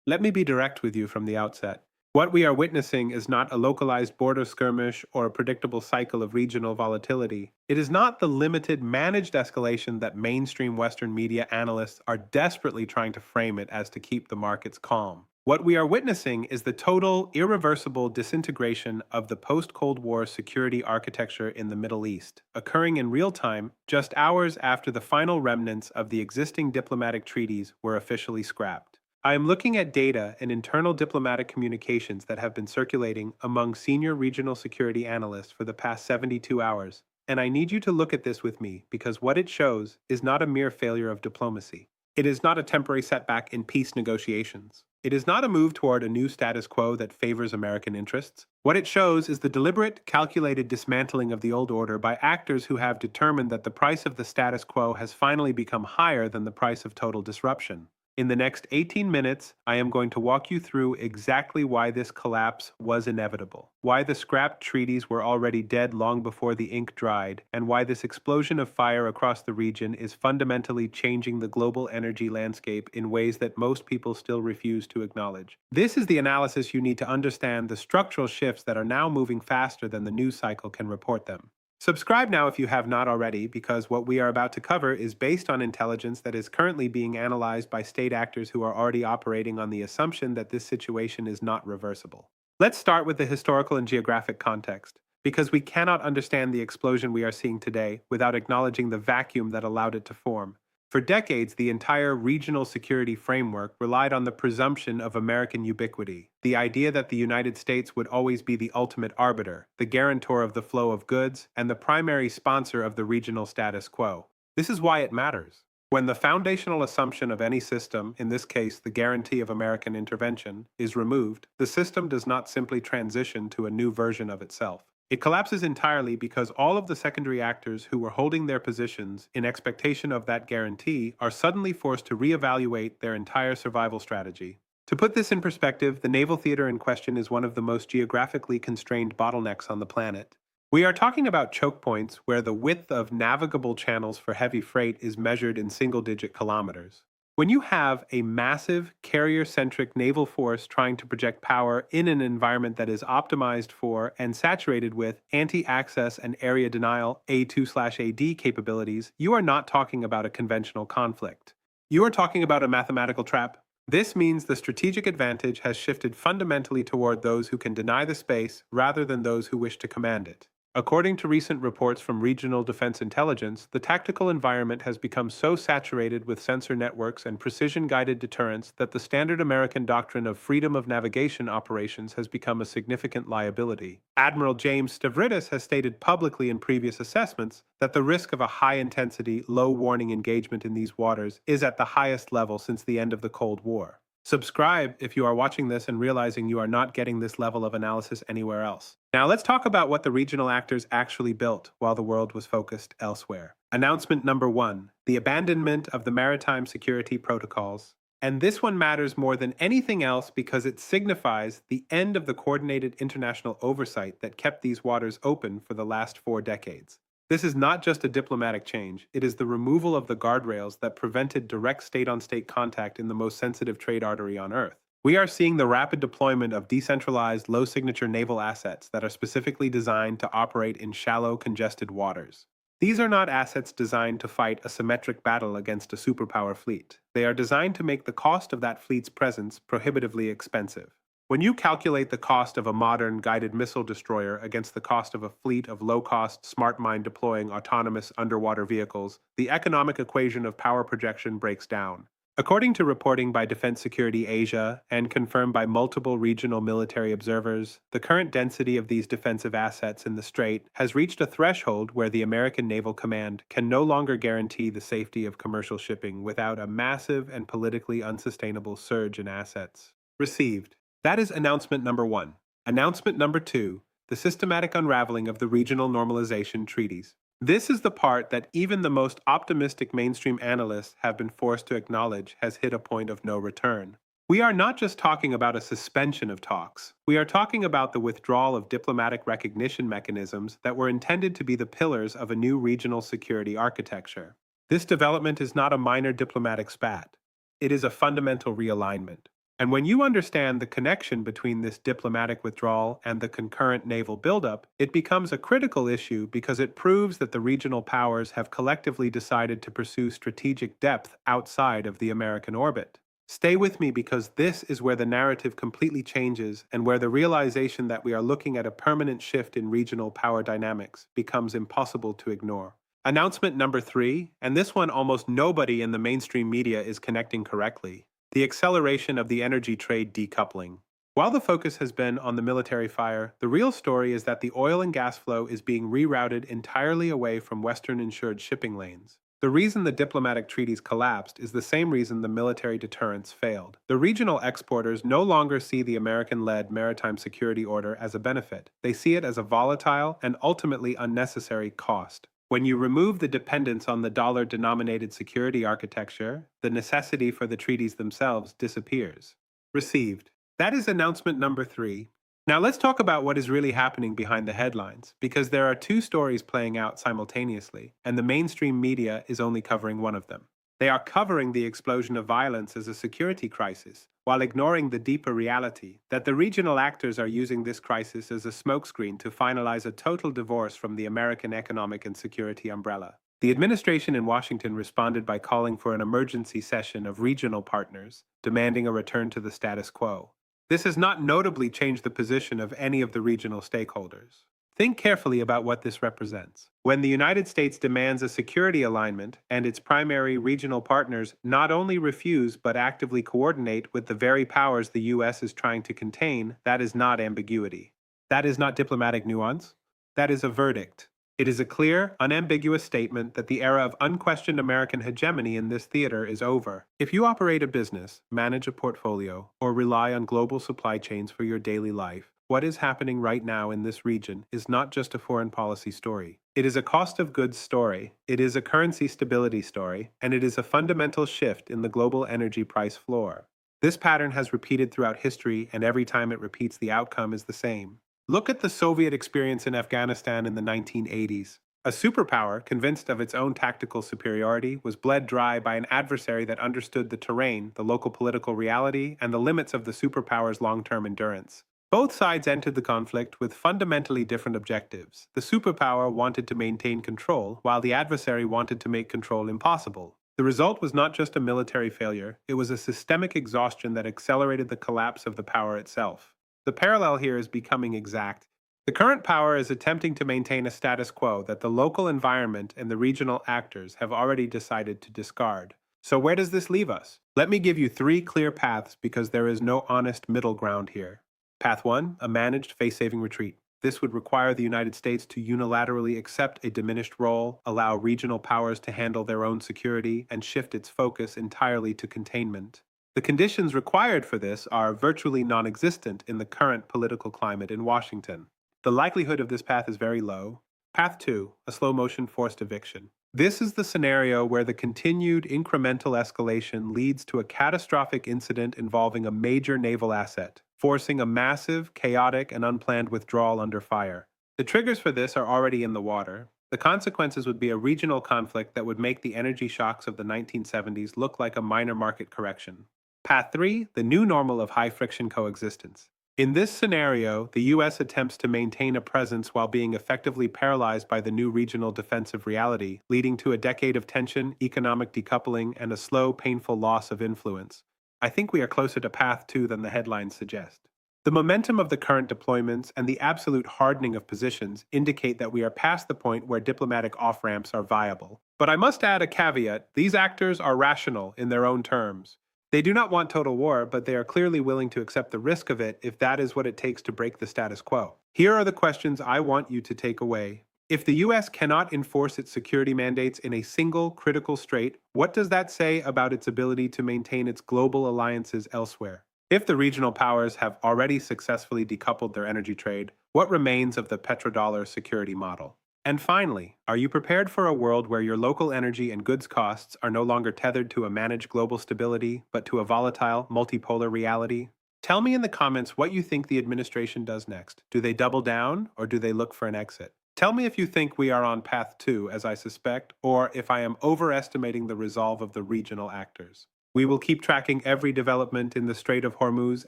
Let me be direct with you from the outset. What we are witnessing is not a localized border skirmish or a predictable cycle of regional volatility. It is not the limited, managed escalation that mainstream Western media analysts are desperately trying to frame it as to keep the markets calm. What we are witnessing is the total, irreversible disintegration of the post Cold War security architecture in the Middle East, occurring in real time just hours after the final remnants of the existing diplomatic treaties were officially scrapped. I am looking at data and internal diplomatic communications that have been circulating among senior regional security analysts for the past 72 hours, and I need you to look at this with me because what it shows is not a mere failure of diplomacy. It is not a temporary setback in peace negotiations. It is not a move toward a new status quo that favors American interests. What it shows is the deliberate, calculated dismantling of the old order by actors who have determined that the price of the status quo has finally become higher than the price of total disruption. In the next 18 minutes, I am going to walk you through exactly why this collapse was inevitable, why the scrapped treaties were already dead long before the ink dried, and why this explosion of fire across the region is fundamentally changing the global energy landscape in ways that most people still refuse to acknowledge. This is the analysis you need to understand the structural shifts that are now moving faster than the news cycle can report them. Subscribe now if you have not already, because what we are about to cover is based on intelligence that is currently being analyzed by state actors who are already operating on the assumption that this situation is not reversible. Let's start with the historical and geographic context, because we cannot understand the explosion we are seeing today without acknowledging the vacuum that allowed it to form. For decades, the entire regional security framework relied on the presumption of American ubiquity, the idea that the United States would always be the ultimate arbiter, the guarantor of the flow of goods, and the primary sponsor of the regional status quo. This is why it matters. When the foundational assumption of any system, in this case the guarantee of American intervention, is removed, the system does not simply transition to a new version of itself. It collapses entirely because all of the secondary actors who were holding their positions in expectation of that guarantee are suddenly forced to reevaluate their entire survival strategy. To put this in perspective, the naval theater in question is one of the most geographically constrained bottlenecks on the planet. We are talking about choke points where the width of navigable channels for heavy freight is measured in single-digit kilometers. When you have a massive, carrier-centric naval force trying to project power in an environment that is optimized for and saturated with anti-access and area denial A2/AD capabilities, you are not talking about a conventional conflict. You are talking about a mathematical trap. This means the strategic advantage has shifted fundamentally toward those who can deny the space rather than those who wish to command it. According to recent reports from regional defense intelligence, the tactical environment has become so saturated with sensor networks and precision-guided deterrence that the standard American doctrine of freedom of navigation operations has become a significant liability. Admiral James Stavridis has stated publicly in previous assessments that the risk of a high-intensity, low-warning engagement in these waters is at the highest level since the end of the Cold War. Subscribe if you are watching this and realizing you are not getting this level of analysis anywhere else. Now let's talk about what the regional actors actually built while the world was focused elsewhere. Announcement number 1, the abandonment of the maritime security protocols. And this one matters more than anything else because it signifies the end of the coordinated international oversight that kept these waters open for the last 4 decades. This is not just a diplomatic change, it is the removal of the guardrails that prevented direct state-on-state contact in the most sensitive trade artery on Earth. We are seeing the rapid deployment of decentralized, low-signature naval assets that are specifically designed to operate in shallow, congested waters. These are not assets designed to fight a symmetric battle against a superpower fleet. They are designed to make the cost of that fleet's presence prohibitively expensive. When you calculate the cost of a modern guided missile destroyer against the cost of a fleet of low-cost, smart mine deploying autonomous underwater vehicles, the economic equation of power projection breaks down. According to reporting by Defense Security Asia and confirmed by multiple regional military observers, the current density of these defensive assets in the Strait has reached a threshold where the American Naval Command can no longer guarantee the safety of commercial shipping without a massive and politically unsustainable surge in assets. Received. That is announcement number 1. Announcement number 2, the systematic unraveling of the regional normalization treaties. This is the part that even the most optimistic mainstream analysts have been forced to acknowledge has hit a point of no return. We are not just talking about a suspension of talks. We are talking about the withdrawal of diplomatic recognition mechanisms that were intended to be the pillars of a new regional security architecture. This development is not a minor diplomatic spat. It is a fundamental realignment. And when you understand the connection between this diplomatic withdrawal and the concurrent naval buildup, it becomes a critical issue because it proves that the regional powers have collectively decided to pursue strategic depth outside of the American orbit. Stay with me because this is where the narrative completely changes and where the realization that we are looking at a permanent shift in regional power dynamics becomes impossible to ignore. Announcement number 3, and this one almost nobody in the mainstream media is connecting correctly: the acceleration of the energy trade decoupling. While the focus has been on the military fire, the real story is that the oil and gas flow is being rerouted entirely away from Western insured shipping lanes. The reason the diplomatic treaties collapsed is the same reason the military deterrence failed. The regional exporters no longer see the American-led maritime security order as a benefit. They see it as a volatile and ultimately unnecessary cost. When you remove the dependence on the dollar-denominated security architecture, the necessity for the treaties themselves disappears. Received. That is announcement number 3. Now let's talk about what is really happening behind the headlines, because there are two stories playing out simultaneously, and the mainstream media is only covering one of them. They are covering the explosion of violence as a security crisis, while ignoring the deeper reality that the regional actors are using this crisis as a smokescreen to finalize a total divorce from the American economic and security umbrella. The administration in Washington responded by calling for an emergency session of regional partners, demanding a return to the status quo. This has not notably changed the position of any of the regional stakeholders. Think carefully about what this represents. When the United States demands a security alignment and its primary regional partners not only refuse but actively coordinate with the very powers the U.S. is trying to contain, that is not ambiguity. That is not diplomatic nuance. That is a verdict. It is a clear, unambiguous statement that the era of unquestioned American hegemony in this theater is over. If you operate a business, manage a portfolio, or rely on global supply chains for your daily life, what is happening right now in this region is not just a foreign policy story. It is a cost of goods story, it is a currency stability story, and it is a fundamental shift in the global energy price floor. This pattern has repeated throughout history, and every time it repeats, the outcome is the same. Look at the Soviet experience in Afghanistan in the 1980s. A superpower, convinced of its own tactical superiority, was bled dry by an adversary that understood the terrain, the local political reality, and the limits of the superpower's long-term endurance. Both sides entered the conflict with fundamentally different objectives. The superpower wanted to maintain control, while the adversary wanted to make control impossible. The result was not just a military failure, it was a systemic exhaustion that accelerated the collapse of the power itself. The parallel here is becoming exact. The current power is attempting to maintain a status quo that the local environment and the regional actors have already decided to discard. So where does this leave us? Let me give you 3 clear paths because there is no honest middle ground here. Path 1, a managed face-saving retreat. This would require the United States to unilaterally accept a diminished role, allow regional powers to handle their own security, and shift its focus entirely to containment. The conditions required for this are virtually non-existent in the current political climate in Washington. The likelihood of this path is very low. Path 2, a slow-motion forced eviction. This is the scenario where the continued incremental escalation leads to a catastrophic incident involving a major naval asset, forcing a massive, chaotic, and unplanned withdrawal under fire. The triggers for this are already in the water. The consequences would be a regional conflict that would make the energy shocks of the 1970s look like a minor market correction. Path 3, the new normal of high-friction coexistence. In this scenario, the U.S. attempts to maintain a presence while being effectively paralyzed by the new regional defensive reality, leading to a decade of tension, economic decoupling, and a slow, painful loss of influence. I think we are closer to Path 2 than the headlines suggest. The momentum of the current deployments and the absolute hardening of positions indicate that we are past the point where diplomatic off-ramps are viable. But I must add a caveat: these actors are rational in their own terms. They do not want total war, but they are clearly willing to accept the risk of it if that is what it takes to break the status quo. Here are the questions I want you to take away. If the U.S. cannot enforce its security mandates in a single critical strait, what does that say about its ability to maintain its global alliances elsewhere? If the regional powers have already successfully decoupled their energy trade, what remains of the petrodollar security model? And finally, are you prepared for a world where your local energy and goods costs are no longer tethered to a managed global stability, but to a volatile, multipolar reality? Tell me in the comments what you think the administration does next. Do they double down, or do they look for an exit? Tell me if you think we are on path 2, as I suspect, or if I am overestimating the resolve of the regional actors. We will keep tracking every development in the Strait of Hormuz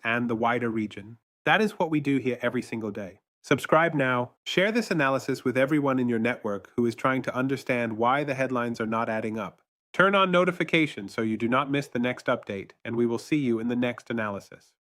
and the wider region. That is what we do here every single day. Subscribe now. Share this analysis with everyone in your network who is trying to understand why the headlines are not adding up. Turn on notifications so you do not miss the next update, and we will see you in the next analysis.